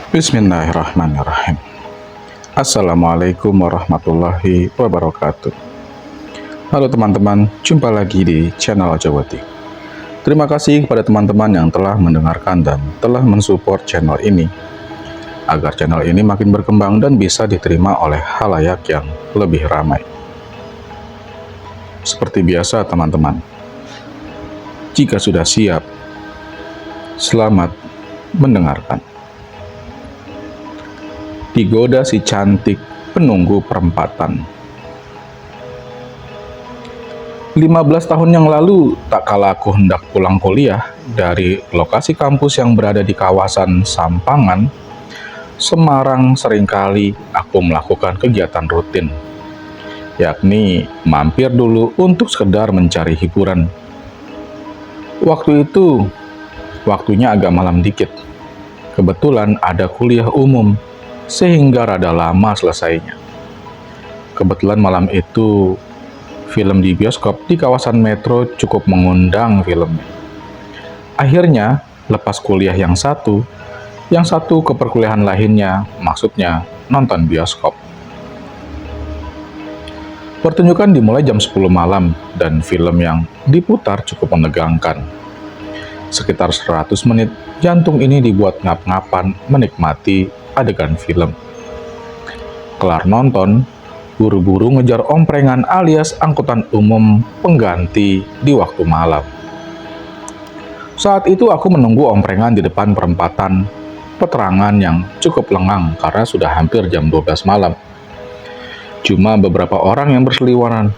Bismillahirrahmanirrahim. Assalamualaikum warahmatullahi wabarakatuh. Halo teman-teman, jumpa lagi di channel Jawati. Terima kasih kepada teman-teman yang telah mendengarkan dan telah mensupport channel ini, agar channel ini makin berkembang dan bisa diterima oleh khalayak yang lebih ramai. Seperti biasa teman-teman, jika sudah siap, selamat mendengarkan. Digoda si cantik penunggu perempatan. 15 tahun yang lalu, tak kala aku hendak pulang kuliah dari lokasi kampus yang berada di kawasan Sampangan, Semarang, seringkali aku melakukan kegiatan rutin, yakni mampir dulu untuk sekedar mencari hiburan. Waktu itu, waktunya agak malam dikit. Kebetulan ada kuliah umum, sehingga rada lama selesainya. Kebetulan malam itu, film di bioskop di kawasan Metro cukup mengundang filmnya. Akhirnya, lepas kuliah yang satu ke perkuliahan lainnya, maksudnya nonton bioskop. Pertunjukan dimulai jam 10 malam, dan film yang diputar cukup menegangkan. Sekitar 100 menit, jantung ini dibuat ngap-ngapan menikmati adegan film. Kelar nonton, buru-buru ngejar omprengan alias angkutan umum pengganti di waktu malam. Saat itu aku menunggu omprengan di depan perempatan Peterangan yang cukup lengang karena sudah hampir jam 12 malam. Cuma beberapa orang yang berseliweran.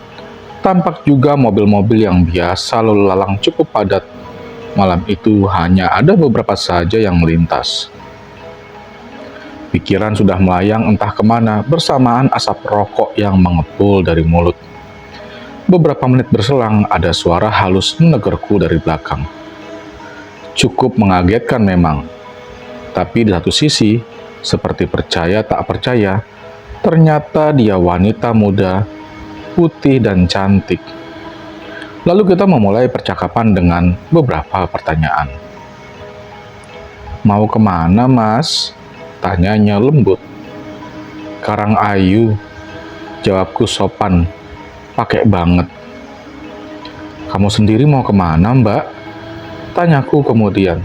Tampak juga mobil-mobil yang biasa lalu lalang cukup padat. Malam itu hanya ada beberapa saja yang melintas. Pikiran sudah melayang entah kemana bersamaan asap rokok yang mengepul dari mulut. Beberapa menit berselang, ada suara halus menegurku dari belakang. Cukup mengagetkan memang. Tapi di satu sisi, seperti percaya tak percaya, ternyata dia wanita muda, putih dan cantik. Lalu kita memulai percakapan dengan beberapa pertanyaan. "Mau kemana, Mas?" tanyanya lembut. "Karangayu," jawabku sopan, pakai banget. "Kamu sendiri mau kemana, Mbak?" tanyaku kemudian.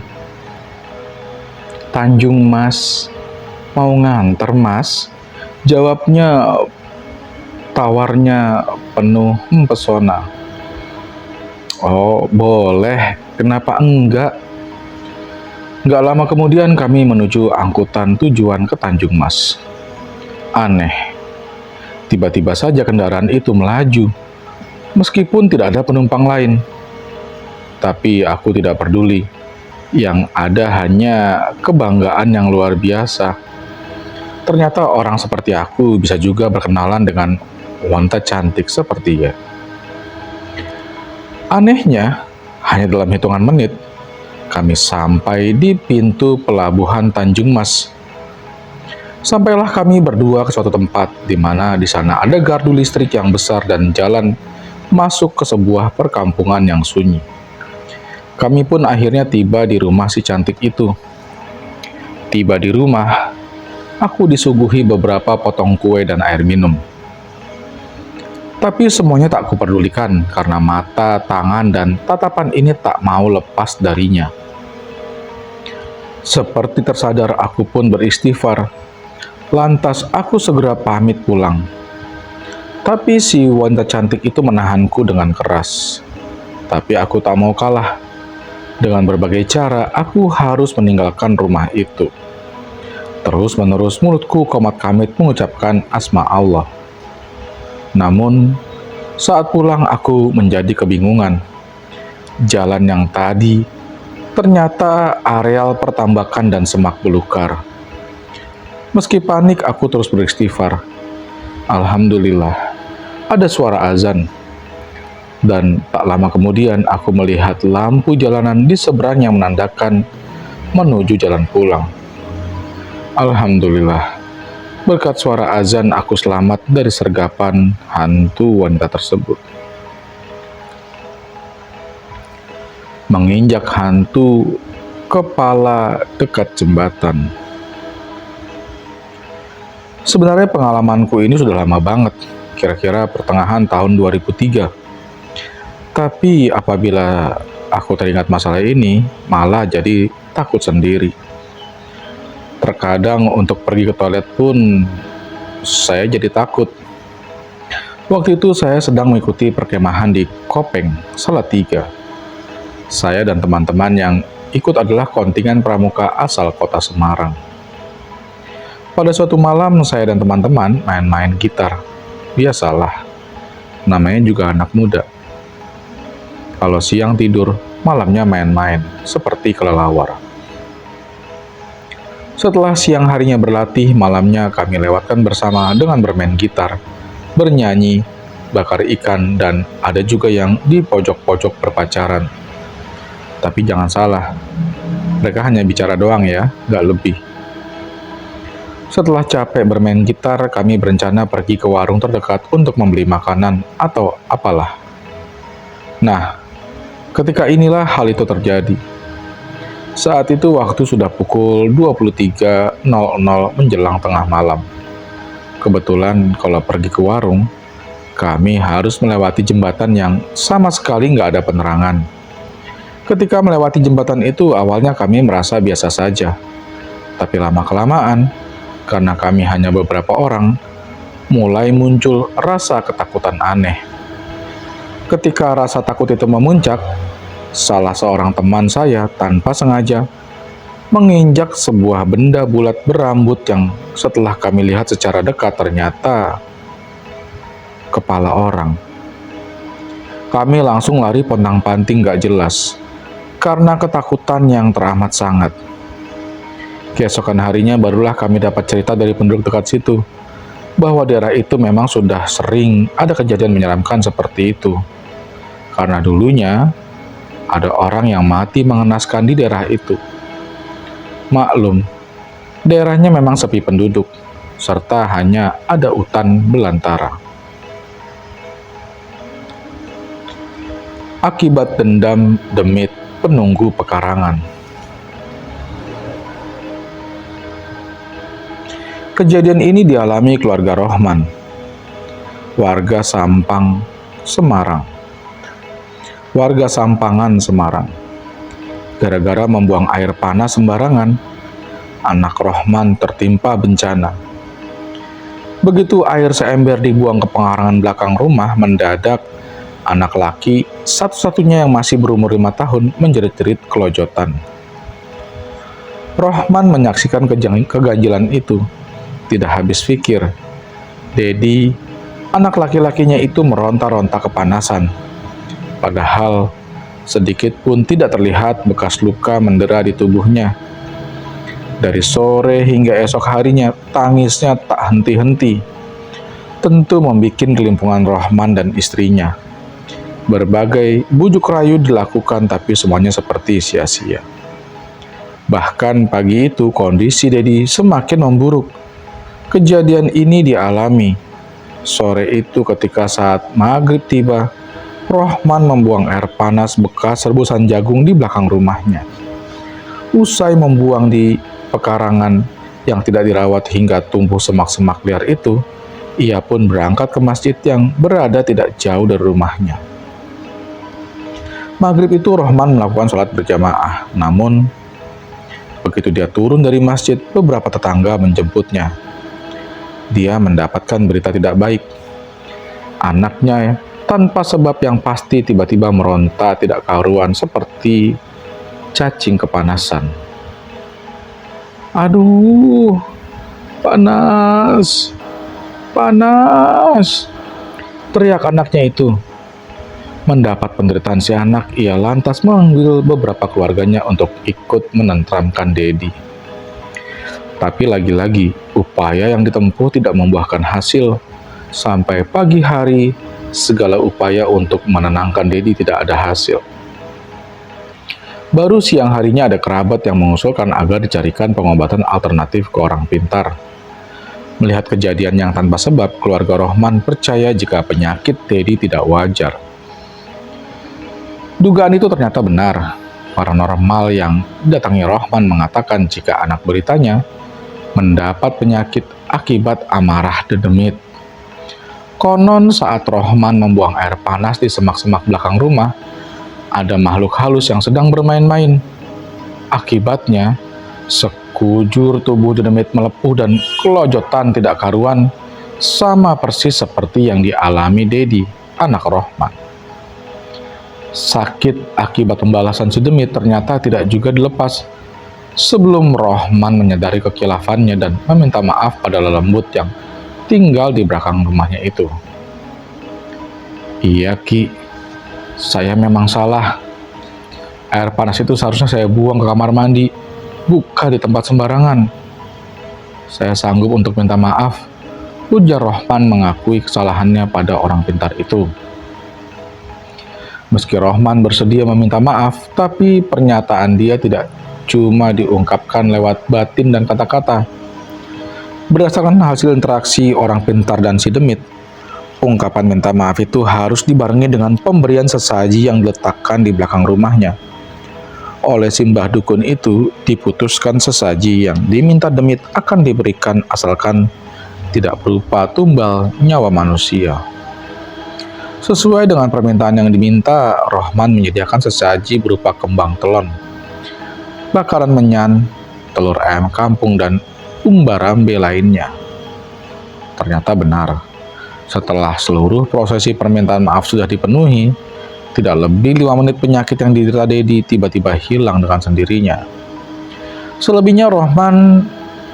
"Tanjung, Mas. Mau nganter, Mas?" jawabnya, tawarnya penuh mempesona. "Oh, boleh. Kenapa enggak?" Nggak lama kemudian kami menuju angkutan tujuan ke Tanjung Mas. Aneh, tiba-tiba saja kendaraan itu melaju, meskipun tidak ada penumpang lain. Tapi aku tidak peduli, yang ada hanya kebanggaan yang luar biasa. Ternyata orang seperti aku bisa juga berkenalan dengan wanita cantik seperti dia. Anehnya, hanya dalam hitungan menit, kami sampai di pintu pelabuhan Tanjung Mas. Sampailah kami berdua ke suatu tempat di mana di sana ada gardu listrik yang besar dan jalan masuk ke sebuah perkampungan yang sunyi. Kami pun akhirnya tiba di rumah si cantik itu. Tiba di rumah, aku disuguhi beberapa potong kue dan air minum. Tapi semuanya tak kuperdulikan karena mata, tangan, dan tatapan ini tak mau lepas darinya. Seperti tersadar, aku pun beristighfar. Lantas aku segera pamit pulang. Tapi si wanita cantik itu menahanku dengan keras. Tapi aku tak mau kalah. Dengan berbagai cara, aku harus meninggalkan rumah itu. Terus-menerus mulutku komat-kamit mengucapkan asma Allah. Namun, saat pulang aku menjadi kebingungan. Jalan yang tadi ternyata areal pertambakan dan semak belukar. Meski panik, aku terus beristighfar. Alhamdulillah, ada suara azan. Dan tak lama kemudian aku melihat lampu jalanan di seberang yang menandakan menuju jalan pulang. Alhamdulillah, berkat suara azan aku selamat dari sergapan hantu wanita tersebut. Menginjak hantu kepala dekat jembatan. Sebenarnya pengalamanku ini sudah lama banget, kira-kira pertengahan tahun 2003. Tapi apabila aku teringat masalah ini, malah jadi takut sendiri. Terkadang untuk pergi ke toilet pun saya jadi takut. Waktu itu saya sedang mengikuti perkemahan di Kopeng, Salatiga. Saya dan teman-teman yang ikut adalah kontingen pramuka asal kota Semarang. Pada suatu malam saya dan teman-teman main-main gitar. Biasalah, namanya juga anak muda. Kalau siang tidur, malamnya main-main, seperti kelelawar. Setelah siang harinya berlatih, malamnya kami lewatkan bersama dengan bermain gitar, bernyanyi, bakar ikan, dan ada juga yang di pojok-pojok berpacaran. Tapi jangan salah, mereka hanya bicara doang ya, gak lebih. Setelah capek bermain gitar, kami berencana pergi ke warung terdekat untuk membeli makanan atau apalah. Nah, ketika inilah hal itu terjadi. Saat itu waktu sudah pukul 23.00 menjelang tengah malam. Kebetulan kalau pergi ke warung, kami harus melewati jembatan yang sama sekali nggak ada penerangan. Ketika melewati jembatan itu, awalnya kami merasa biasa saja. Tapi lama-kelamaan, karena kami hanya beberapa orang, mulai muncul rasa ketakutan aneh. Ketika rasa takut itu memuncak, salah seorang teman saya tanpa sengaja menginjak sebuah benda bulat berambut yang setelah kami lihat secara dekat ternyata kepala orang. Kami langsung lari pontang-panting gak jelas karena ketakutan yang teramat sangat. Keesokan harinya barulah kami dapat cerita dari penduduk dekat situ bahwa daerah itu memang sudah sering ada kejadian menyeramkan seperti itu. Karena dulunya ada orang yang mati mengenaskan di daerah itu. Maklum, daerahnya memang sepi penduduk, serta hanya ada hutan belantara. Akibat dendam demit penunggu pekarangan. Kejadian ini dialami keluarga Rohman, warga Sampang, Semarang. Warga Sampangan, Semarang. Gara-gara membuang air panas sembarangan, anak Rohman tertimpa bencana. Begitu air seember dibuang ke pengarangan belakang rumah, mendadak anak laki satu-satunya yang masih berumur 5 tahun menjerit-jerit kelojotan. Rohman menyaksikan keganjilan itu. Tidak habis pikir, Dedi, anak laki-lakinya itu meronta-ronta kepanasan. Padahal sedikit pun tidak terlihat bekas luka mendera di tubuhnya. Dari sore hingga esok harinya, tangisnya tak henti-henti. Tentu membuat kelimpungan Rohman dan istrinya. Berbagai bujuk rayu dilakukan, tapi semuanya seperti sia-sia. Bahkan pagi itu kondisi Dedi semakin memburuk. Kejadian ini dialami sore itu ketika saat maghrib tiba, Rohman membuang air panas bekas rebusan jagung di belakang rumahnya. Usai membuang di pekarangan yang tidak dirawat hingga tumbuh semak-semak liar itu, ia pun berangkat ke masjid yang berada tidak jauh dari rumahnya. Maghrib itu Rohman melakukan sholat berjamaah, namun begitu dia turun dari masjid, beberapa tetangga menjemputnya. Dia mendapatkan berita tidak baik. Anaknya tanpa sebab yang pasti tiba-tiba meronta tidak karuan seperti cacing kepanasan. Aduh, panas, panas, teriak anaknya itu. Mendapat penderitaan si anak, ia lantas memanggil beberapa keluarganya untuk ikut menenteramkan Dedi. Tapi lagi-lagi, upaya yang ditempuh tidak membuahkan hasil. Sampai pagi hari, segala upaya untuk menenangkan Dedi tidak ada hasil. Baru siang harinya ada kerabat yang mengusulkan agar dicarikan pengobatan alternatif ke orang pintar. Melihat kejadian yang tanpa sebab, keluarga Rohman percaya jika penyakit Dedi tidak wajar. Dugaan itu ternyata benar. Paranormal yang datangi Rohman mengatakan jika anak beritanya, mendapat penyakit akibat amarah Dedemit. Konon saat Rohman membuang air panas di semak-semak belakang rumah, ada makhluk halus yang sedang bermain-main. Akibatnya, sekujur tubuh Dedemit melepuh dan kelojotan tidak karuan, sama persis seperti yang dialami Dedi, anak Rohman. Sakit akibat pembalasan si Demit ternyata tidak juga dilepas sebelum Rohman menyadari kekilafannya dan meminta maaf pada lelembut yang tinggal di belakang rumahnya itu. Iya Ki, saya memang salah. Air panas itu seharusnya saya buang ke kamar mandi, bukan di tempat sembarangan. Saya sanggup untuk minta maaf, ujar Rohman mengakui kesalahannya pada orang pintar itu. Meski Rohman bersedia meminta maaf, tapi pernyataan dia tidak cuma diungkapkan lewat batin dan kata-kata. Berdasarkan hasil interaksi orang pintar dan si Demit, ungkapan minta maaf itu harus dibarengi dengan pemberian sesaji yang diletakkan di belakang rumahnya. Oleh simbah dukun itu, diputuskan sesaji yang diminta Demit akan diberikan asalkan tidak berupa tumbal nyawa manusia. Sesuai dengan permintaan yang diminta, Rohman menyediakan sesaji berupa kembang telon, bakaran menyan, telur ayam kampung, dan umbarambe lainnya. Ternyata benar, setelah seluruh prosesi permintaan maaf sudah dipenuhi, tidak lebih 5 menit penyakit yang diderita Dedi tiba-tiba hilang dengan sendirinya. Selebihnya Rohman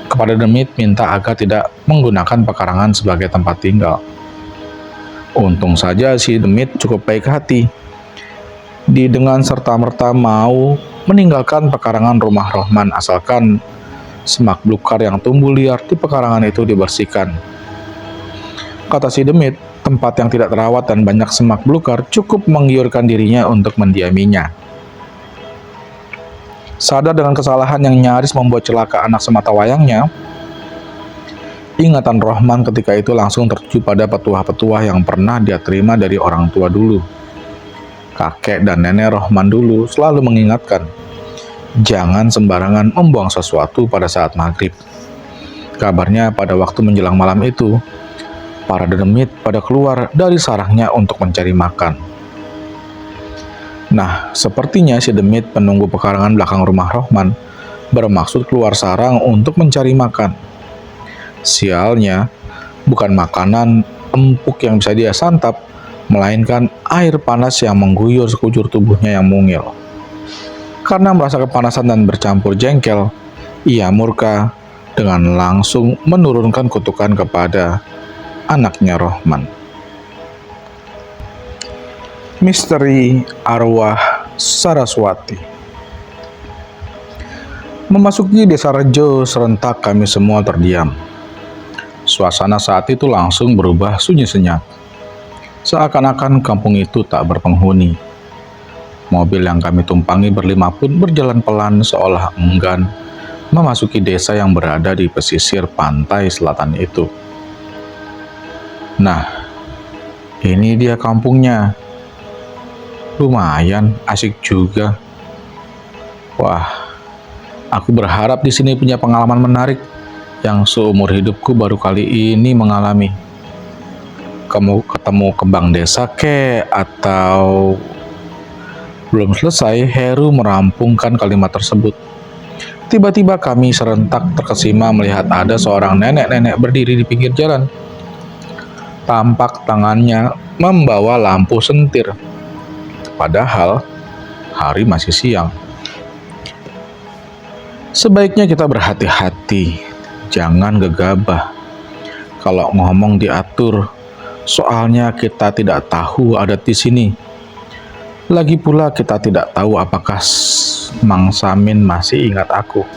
kepada Demit minta agar tidak menggunakan pekarangan sebagai tempat tinggal. Untung saja si Demit cukup baik hati. Dengan serta-merta mau meninggalkan pekarangan rumah Rohman asalkan semak belukar yang tumbuh liar di pekarangan itu dibersihkan. Kata si Demit, tempat yang tidak terawat dan banyak semak belukar cukup menggiurkan dirinya untuk mendiaminya. Sadar dengan kesalahan yang nyaris membuat celaka anak semata wayangnya, ingatan Rohman ketika itu langsung tertuju pada petuah-petuah yang pernah dia terima dari orang tua dulu. Kakek dan nenek Rohman dulu selalu mengingatkan, jangan sembarangan membuang sesuatu pada saat maghrib. Kabarnya pada waktu menjelang malam itu, para Dedemit pada keluar dari sarangnya untuk mencari makan. Nah, sepertinya si Demit penunggu pekarangan belakang rumah Rohman bermaksud keluar sarang untuk mencari makan. Sialnya, bukan makanan empuk yang bisa dia santap, melainkan air panas yang mengguyur sekujur tubuhnya yang mungil. Karena merasa kepanasan dan bercampur jengkel, ia murka dengan langsung menurunkan kutukan kepada anaknya Rohman. Misteri arwah Saraswati. Memasuki desa Rejo, serentak kami semua terdiam. Suasana saat itu langsung berubah sunyi senyap. Seakan-akan kampung itu tak berpenghuni. Mobil yang kami tumpangi berlima pun berjalan pelan seolah enggan memasuki desa yang berada di pesisir pantai selatan itu. Nah, ini dia kampungnya. Lumayan asik juga. Wah, aku berharap di sini punya pengalaman menarik yang seumur hidupku baru kali ini mengalami. Kamu ketemu kembang desa kek atau... Belum selesai, Heru merampungkan kalimat tersebut. Tiba-tiba kami serentak terkesima melihat ada seorang nenek-nenek berdiri di pinggir jalan. Tampak tangannya membawa lampu sentir. Padahal hari masih siang. Sebaiknya kita berhati-hati. Jangan gegabah. Kalau ngomong diatur, soalnya kita tidak tahu adat di sini. Lagi pula kita tidak tahu apakah Mang Samin masih ingat aku,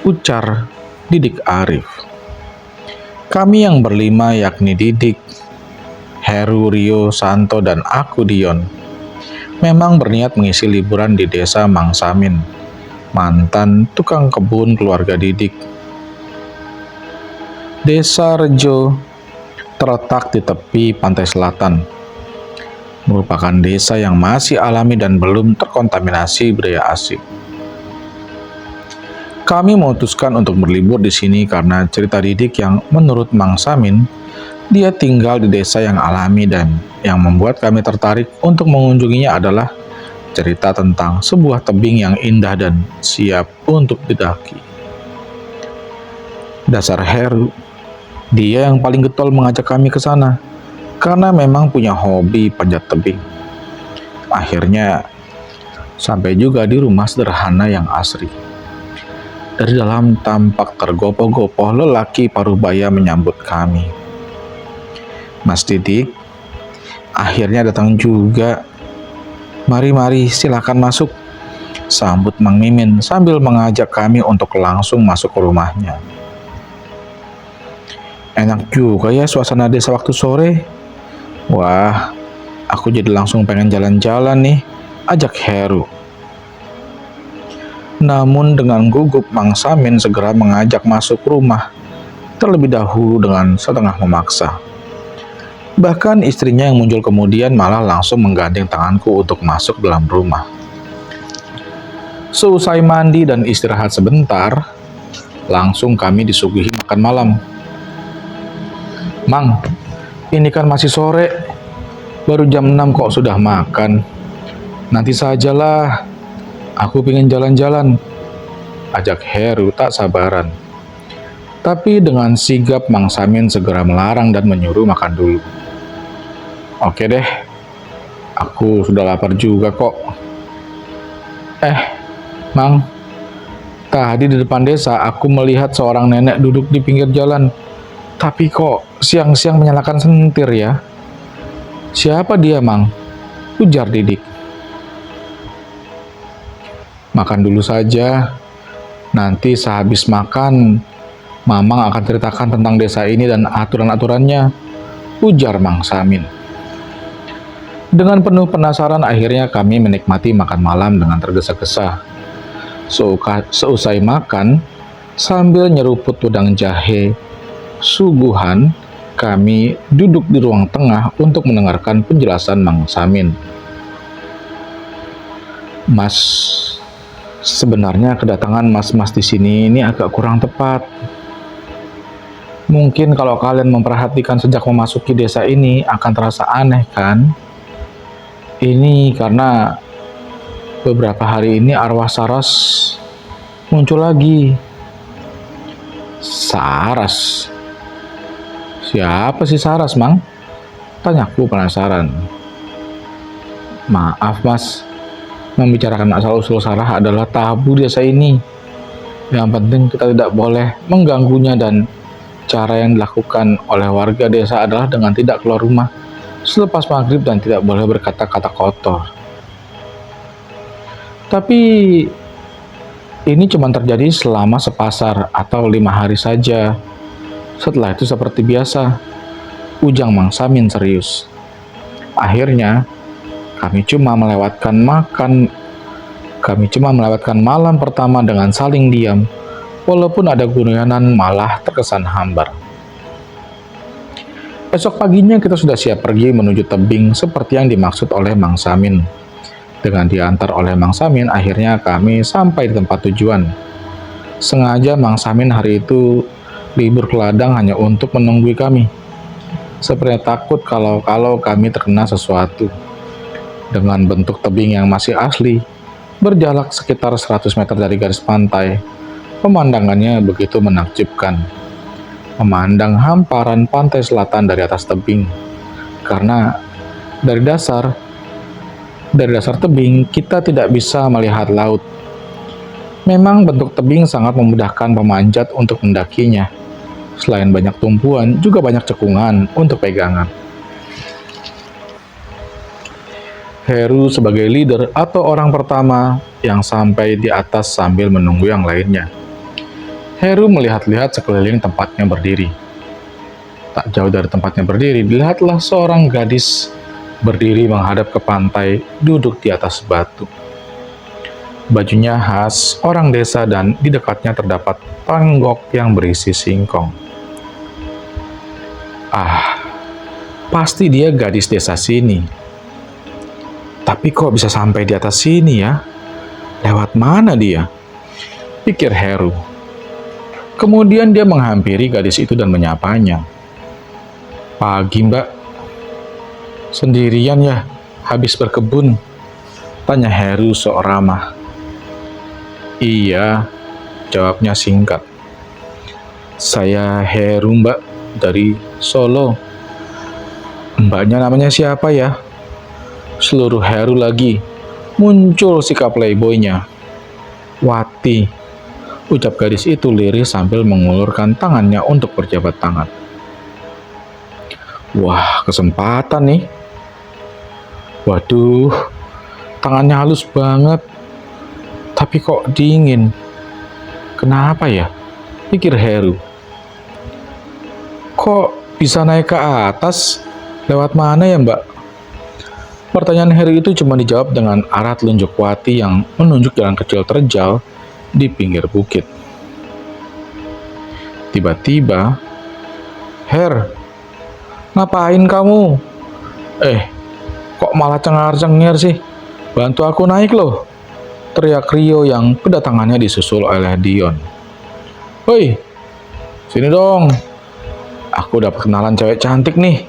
ujar Didik Arif. Kami yang berlima yakni Didik, Heru, Rio, Santo, dan aku Dion, memang berniat mengisi liburan di desa Mang Samin, mantan tukang kebun keluarga Didik. Desa Rejo terletak di tepi pantai selatan, merupakan desa yang masih alami dan belum terkontaminasi budaya asing. Kami memutuskan untuk berlibur di sini karena cerita Didik yang menurut Mang Samin, dia tinggal di desa yang alami dan yang membuat kami tertarik untuk mengunjunginya adalah cerita tentang sebuah tebing yang indah dan siap untuk didaki. Dasar Heru, dia yang paling getol mengajak kami ke sana karena memang punya hobi panjat tebing. Akhirnya sampai juga di rumah sederhana yang asri. Dari dalam tampak tergopoh-gopoh lelaki parubaya menyambut kami. Mas Didik, akhirnya datang juga. Mari, silakan masuk, sambut Mang Mimin sambil mengajak kami untuk langsung masuk ke rumahnya. Enak juga ya suasana desa waktu sore. Wah, aku jadi langsung pengen jalan-jalan nih, ajak Heru. Namun dengan gugup Mang Samin segera mengajak masuk rumah, terlebih dahulu dengan setengah memaksa. Bahkan istrinya yang muncul kemudian malah langsung menggandeng tanganku untuk masuk dalam rumah. Seusai mandi dan istirahat sebentar, langsung kami disuguhi makan malam. Mang, ini kan masih sore, baru jam 6 kok sudah makan. Nanti sajalah, aku pengen jalan-jalan, ajak Heru tak sabaran. Tapi dengan sigap Mang Samin segera melarang dan menyuruh makan dulu. Oke deh, aku sudah lapar juga kok. Mang, tadi di depan desa aku melihat seorang nenek duduk di pinggir jalan. Tapi kok siang-siang menyalakan sentir ya? Siapa dia, Mang? Ujar Didik. Makan dulu saja. Nanti sehabis makan, Mamang akan ceritakan tentang desa ini dan aturan-aturannya, ujar Mang Samin. Dengan penuh penasaran akhirnya kami menikmati makan malam dengan tergesa-gesa. Seusai makan, sambil nyeruput udang jahe suguhan, kami duduk di ruang tengah untuk mendengarkan penjelasan Mang Samin. Mas, sebenarnya kedatangan mas-mas di sini ini agak kurang tepat. Mungkin kalau kalian memperhatikan sejak memasuki desa ini akan terasa aneh kan? Ini karena beberapa hari ini arwah Saras muncul lagi. Saras? Siapa sih Saras, Mang? Tanyaku penasaran. Maaf, Mas. Membicarakan asal-usul Sarah adalah tabu desa ini. Yang penting kita tidak boleh mengganggunya dan cara yang dilakukan oleh warga desa adalah dengan tidak keluar rumah selepas maghrib dan tidak boleh berkata-kata kotor. Tapi ini cuma terjadi selama sepasar atau 5 hari saja. Setelah itu seperti biasa, ujang Mang Samin serius. Akhirnya kami cuma melewatkan malam pertama dengan saling diam, walaupun ada guyonan malah terkesan hambar. Esok paginya kita sudah siap pergi menuju tebing seperti yang dimaksud oleh Mang Samin. Dengan diantar oleh Mang Samin, akhirnya kami sampai di tempat tujuan. Sengaja Mang Samin hari itu libur ke ladang hanya untuk menunggui kami. Sepertinya takut kalau kami terkena sesuatu. Dengan bentuk tebing yang masih asli, berjarak sekitar 100 meter dari garis pantai, pemandangannya begitu menakjubkan. Memandang hamparan pantai selatan dari atas tebing, karena dari dasar tebing kita tidak bisa melihat laut. Memang bentuk tebing sangat memudahkan pemanjat untuk mendakinya. Selain banyak tumpuan, juga banyak cekungan untuk pegangan. Heru sebagai leader atau orang pertama yang sampai di atas sambil menunggu yang lainnya. Heru melihat-lihat sekeliling tempatnya berdiri. Tak jauh dari tempatnya berdiri, dilihatlah seorang gadis berdiri menghadap ke pantai, duduk di atas batu. Bajunya khas orang desa dan di dekatnya terdapat panggok yang berisi singkong. Pasti dia gadis desa sini. Tapi kok bisa sampai di atas sini ya? Lewat mana dia? pikir Heru. Kemudian dia menghampiri gadis itu dan menyapanya. "Pagi, Mbak. Sendirian ya, habis berkebun?" tanya Heru sok ramah. "Iya," jawabnya singkat. "Saya Heru, Mbak, dari Solo." "Mbaknya namanya siapa ya?" Seluruh Heru lagi. Muncul sikap playboynya. "Wati," ucap gadis itu lirih sambil mengulurkan tangannya untuk berjabat tangan. Wah, kesempatan nih. Waduh, tangannya halus banget. Tapi kok dingin? Kenapa ya? Pikir Heru. Kok bisa naik ke atas? Lewat mana ya, Mbak? Pertanyaan Heru itu cuma dijawab dengan arah telunjuk Wati yang menunjuk jalan kecil terjal di pinggir bukit. Tiba-tiba, "Her, ngapain kamu?" Kok malah cengar-cengir sih? "Bantu aku naik loh," teriak Rio yang kedatangannya disusul oleh Dion. "Woi, sini dong. Aku dapat kenalan cewek cantik nih.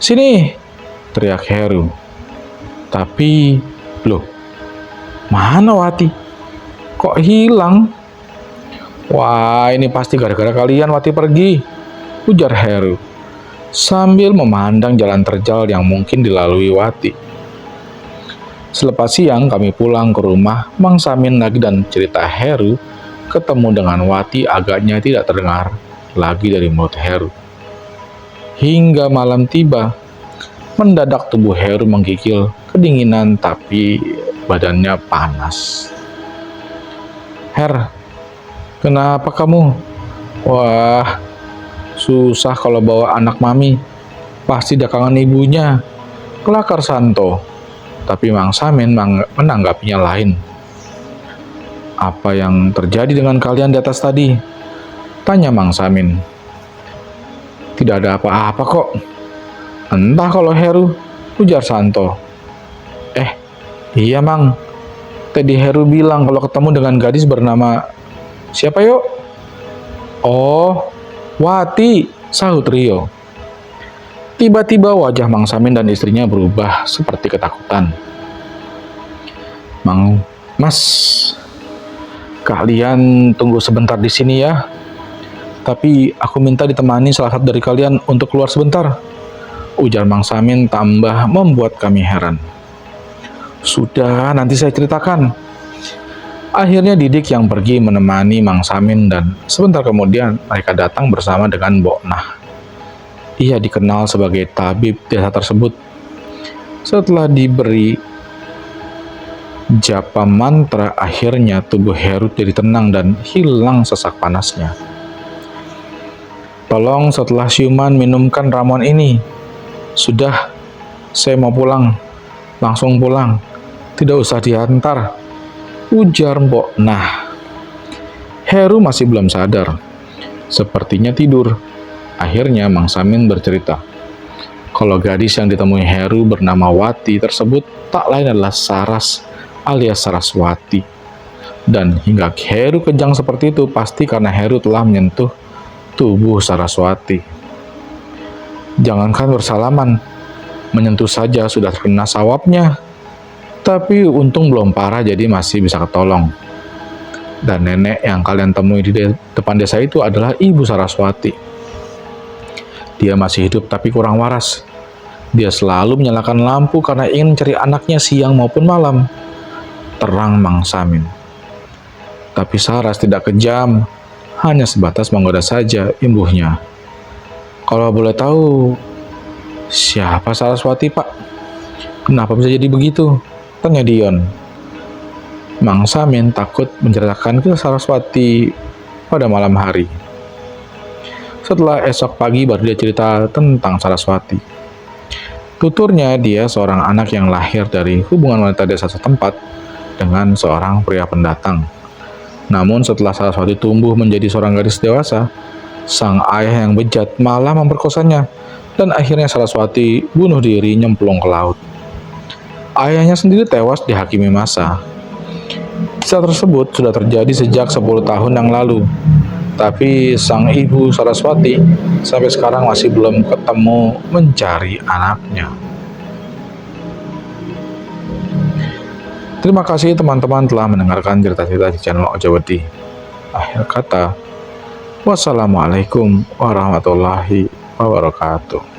Sini," teriak Heru. Tapi, loh, mana Wati? Kok hilang? "Wah, ini pasti gara-gara kalian Wati pergi," ujar Heru, sambil memandang jalan terjal yang mungkin dilalui Wati. Selepas siang, kami pulang ke rumah Mang Samin lagi dan cerita Heru ketemu dengan Wati agaknya tidak terdengar lagi dari mulut Heru. Hingga malam tiba, mendadak tubuh Heru menggigil kedinginan tapi badannya panas. "Her, kenapa kamu?" "Wah, susah kalau bawa anak mami. Pasti dagangan ibunya," kelakar Santo. Tapi Mang Samin menanggapinya lain. "Apa yang terjadi dengan kalian di atas tadi?" tanya Mang Samin. "Tidak ada apa-apa kok." "Entah kalau Heru," ujar Santo. Iya Mang, tadi Heru bilang kalau ketemu dengan gadis bernama siapa yuk?" "Oh, Wati," sahut Rio. Tiba-tiba wajah Mang Samin dan istrinya berubah seperti ketakutan. Mas, kalian tunggu sebentar di sini ya. Tapi aku minta ditemani salah satu dari kalian untuk keluar sebentar," ujar Mang Samin tambah membuat kami heran. "Sudah, nanti saya ceritakan." Akhirnya Didik yang pergi menemani Mang Samin dan sebentar kemudian mereka datang bersama dengan Mbok Nah. Ia dikenal sebagai tabib desa tersebut. Setelah diberi japa mantra, akhirnya tubuh Heru jadi tenang dan hilang sesak panasnya. "Tolong setelah siuman minumkan ramuan ini." "Sudah, saya mau pulang." "Langsung pulang, tidak usah diantar," ujar Mbok Nah. Heru masih belum sadar, sepertinya tidur. Akhirnya Mang Samin bercerita kalau gadis yang ditemui Heru bernama Wati tersebut tak lain adalah Saras alias Saraswati. Dan hingga Heru kejang seperti itu pasti karena Heru telah menyentuh tubuh Saraswati. Jangankan bersalaman, menyentuh saja sudah terkena sawapnya. Tapi untung belum parah jadi masih bisa ketolong. Dan nenek yang kalian temui di depan desa itu adalah Ibu Saraswati. Dia masih hidup tapi kurang waras. Dia selalu menyalakan lampu karena ingin mencari anaknya siang maupun malam, terang Mang Samin. Tapi Saras tidak kejam, hanya sebatas menggoda saja imbuhnya. "Kalau boleh tahu, siapa Saraswati, Pak? Kenapa bisa jadi begitu?" tanya Dion. Mang Samin takut menceritakan ke Saraswati pada malam hari. Setelah esok pagi baru dia cerita tentang Saraswati. Tuturnya dia seorang anak yang lahir dari hubungan wanita desa setempat dengan seorang pria pendatang. Namun setelah Saraswati tumbuh menjadi seorang gadis dewasa, sang ayah yang bejat malah memperkosanya dan akhirnya Saraswati bunuh diri nyemplung ke laut. Ayahnya sendiri tewas dihakimi massa. Kisah tersebut sudah terjadi sejak 10 tahun yang lalu. Tapi sang ibu Saraswati sampai sekarang masih belum ketemu mencari anaknya. Terima kasih teman-teman telah mendengarkan cerita-cerita di channel Ojawadi. Akhir kata, wassalamualaikum warahmatullahi wabarakatuh.